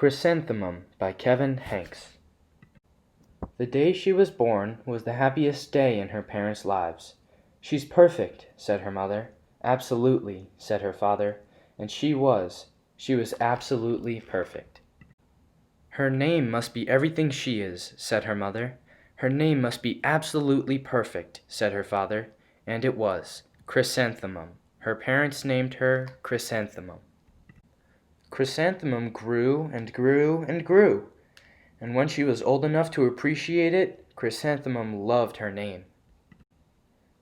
Chrysanthemum by Kevin Hanks. The day she was born was the happiest day in her parents' lives. "She's perfect," said her mother. "Absolutely," said her father. And she was absolutely perfect. "Her name must be everything she is," said her mother. "Her name must be absolutely perfect," said her father. And it was Chrysanthemum. Her parents named her Chrysanthemum. Chrysanthemum grew and grew and grew, and when she was old enough to appreciate it, Chrysanthemum loved her name.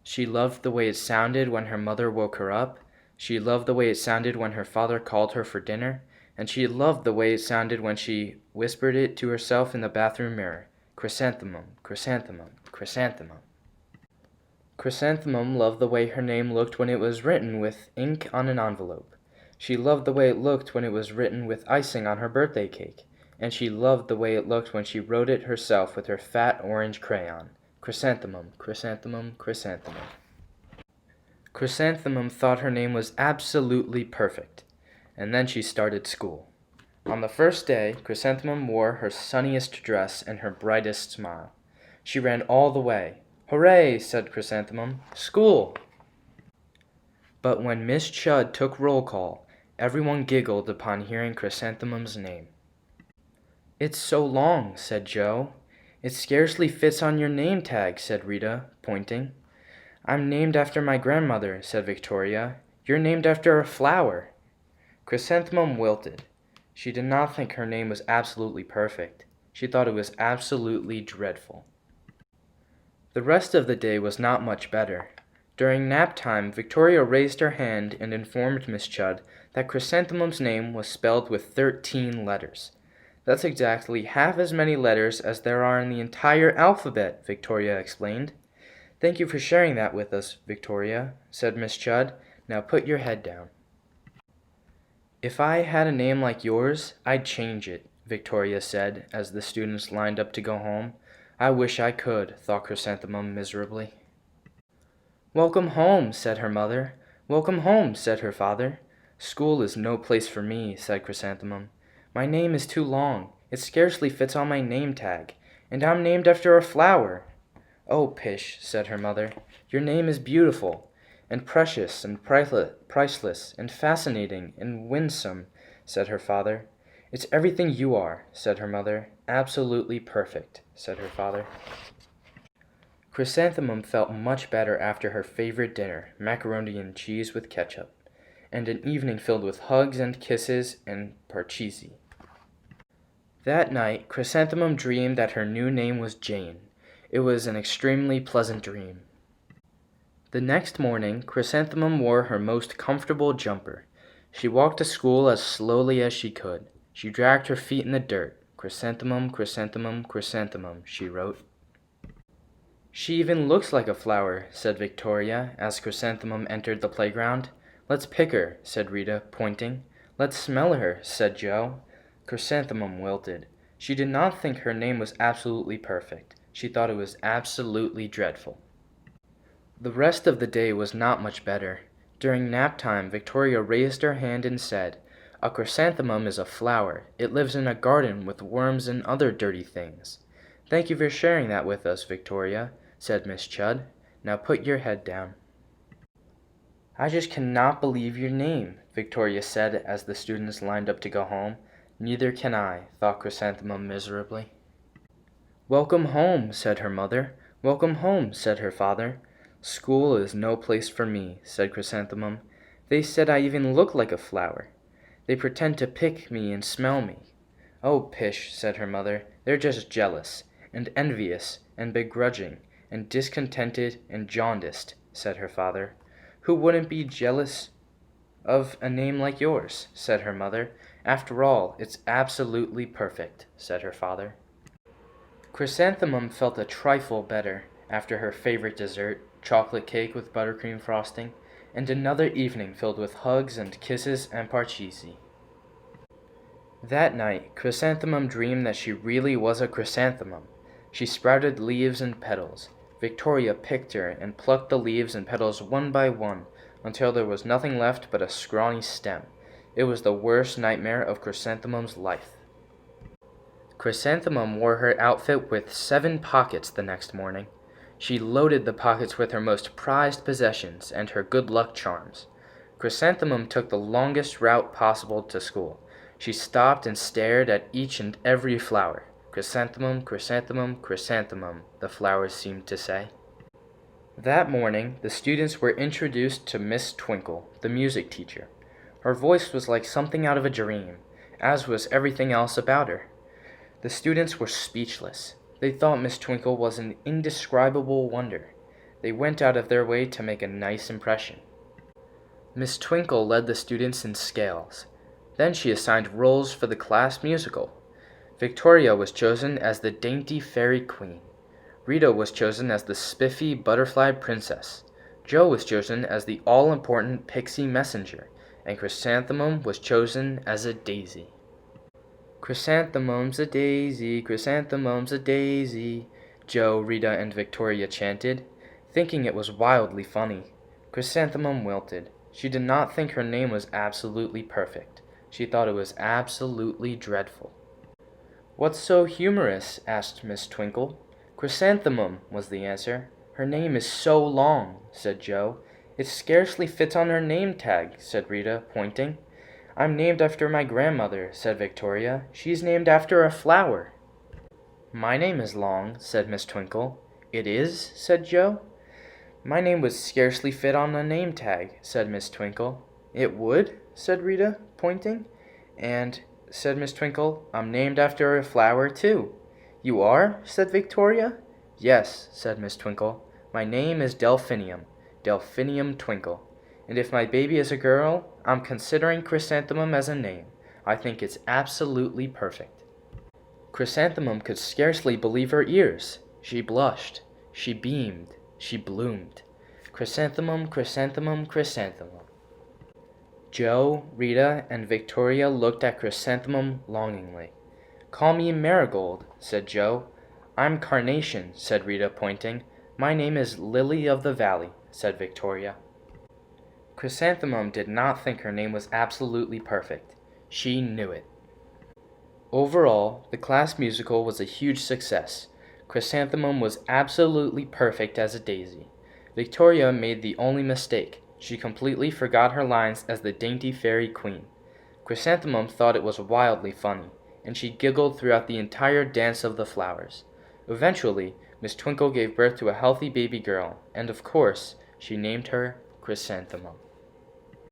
She loved the way it sounded when her mother woke her up, she loved the way it sounded when her father called her for dinner, and she loved the way it sounded when she whispered it to herself in the bathroom mirror. Chrysanthemum, chrysanthemum, chrysanthemum. Chrysanthemum loved the way her name looked when it was written with ink on an envelope. She loved the way it looked when it was written with icing on her birthday cake, and she loved the way it looked when she wrote it herself with her fat orange crayon. Chrysanthemum, chrysanthemum, chrysanthemum. Chrysanthemum thought her name was absolutely perfect, and then she started school. On the first day, Chrysanthemum wore her sunniest dress and her brightest smile. She ran all the way. "Hooray!" said Chrysanthemum. "School!" But when Miss Chudd took roll call, everyone giggled upon hearing Chrysanthemum's name. "It's so long," said Joe. "It scarcely fits on your name tag," said Rita, pointing. "I'm named after my grandmother," said Victoria. "You're named after a flower." Chrysanthemum wilted. She did not think her name was absolutely perfect. She thought it was absolutely dreadful. The rest of the day was not much better. During nap time, Victoria raised her hand and informed Miss Chudd that Chrysanthemum's name was spelled with 13 letters. "That's exactly half as many letters as there are in the entire alphabet," Victoria explained. "Thank you for sharing that with us, Victoria," said Miss Chudd. "Now put your head down." "If I had a name like yours, I'd change it," Victoria said as the students lined up to go home. "I wish I could," thought Chrysanthemum miserably. "Welcome home," said her mother. "Welcome home," said her father. "School is no place for me," said Chrysanthemum. "My name is too long. It scarcely fits on my name tag. And I'm named after a flower." "Oh, pish," said her mother. "Your name is beautiful, and precious, and priceless, and fascinating, and winsome," said her father. "It's everything you are," said her mother. "Absolutely perfect," said her father. Chrysanthemum felt much better after her favorite dinner, macaroni and cheese with ketchup, and an evening filled with hugs and kisses and parcheesi. That night, Chrysanthemum dreamed that her new name was Jane. It was an extremely pleasant dream. The next morning, Chrysanthemum wore her most comfortable jumper. She walked to school as slowly as she could. She dragged her feet in the dirt. "Chrysanthemum, chrysanthemum, chrysanthemum," she wrote. "She even looks like a flower," said Victoria, as Chrysanthemum entered the playground. "Let's pick her," said Rita, pointing. "Let's smell her," said Joe. Chrysanthemum wilted. She did not think her name was absolutely perfect. She thought it was absolutely dreadful. The rest of the day was not much better. During nap time, Victoria raised her hand and said, "A chrysanthemum is a flower. It lives in a garden with worms and other dirty things." "Thank you for sharing that with us, Victoria," said Miss Chudd. "Now put your head down." "I just cannot believe your name," Victoria said as the students lined up to go home. "Neither can I," thought Chrysanthemum miserably. "Welcome home," said her mother. "Welcome home," said her father. "School is no place for me," said Chrysanthemum. "They said I even look like a flower. They pretend to pick me and smell me." "Oh, pish," said her mother. "They're just jealous, and envious, and begrudging, and discontented, and jaundiced," said her father. "Who wouldn't be jealous of a name like yours?" said her mother. "After all, it's absolutely perfect," said her father. Chrysanthemum felt a trifle better after her favorite dessert, chocolate cake with buttercream frosting, and another evening filled with hugs and kisses and parcheesi. That night, Chrysanthemum dreamed that she really was a chrysanthemum. She sprouted leaves and petals. Victoria picked her and plucked the leaves and petals one by one until there was nothing left but a scrawny stem. It was the worst nightmare of Chrysanthemum's life. Chrysanthemum wore her outfit with 7 pockets the next morning. She loaded the pockets with her most prized possessions and her good luck charms. Chrysanthemum took the longest route possible to school. She stopped and stared at each and every flower. Chrysanthemum, chrysanthemum, chrysanthemum, the flowers seemed to say. That morning, the students were introduced to Miss Twinkle, the music teacher. Her voice was like something out of a dream, as was everything else about her. The students were speechless. They thought Miss Twinkle was an indescribable wonder. They went out of their way to make a nice impression. Miss Twinkle led the students in scales. Then she assigned roles for the class musical. Victoria was chosen as the dainty fairy queen. Rita was chosen as the spiffy butterfly princess. Jo was chosen as the all-important pixie messenger, and Chrysanthemum was chosen as a daisy. Chrysanthemum's a daisy, chrysanthemum's a daisy, Jo, Rita, and Victoria chanted, thinking it was wildly funny. Chrysanthemum wilted. She did not think her name was absolutely perfect. She thought it was absolutely dreadful. "What's so humorous?" asked Miss Twinkle. "Chrysanthemum," was the answer. "Her name is so long," said Jo. "It scarcely fits on her name tag," said Rita, pointing. "I'm named after my grandmother," said Victoria. "She's named after a flower." "My name is long," said Miss Twinkle. "It is?" said Jo. "My name would scarcely fit on a name tag," said Miss Twinkle. "It would?" said Rita, pointing. "And," said Miss Twinkle, "I'm named after a flower, too." "You are?" said Victoria. "Yes," said Miss Twinkle. "My name is Delphinium, Delphinium Twinkle. And if my baby is a girl, I'm considering Chrysanthemum as a name. I think it's absolutely perfect." Chrysanthemum could scarcely believe her ears. She blushed. She beamed. She bloomed. Chrysanthemum, chrysanthemum, chrysanthemum. Jo, Rita, and Victoria looked at Chrysanthemum longingly. "Call me Marigold," said Jo. "I'm Carnation," said Rita, pointing. "My name is Lily of the Valley," said Victoria. Chrysanthemum did not think her name was absolutely perfect. She knew it. Overall, the class musical was a huge success. Chrysanthemum was absolutely perfect as a daisy. Victoria made the only mistake. She completely forgot her lines as the dainty fairy queen. Chrysanthemum thought it was wildly funny, and she giggled throughout the entire dance of the flowers. Eventually, Miss Twinkle gave birth to a healthy baby girl, and of course, she named her Chrysanthemum.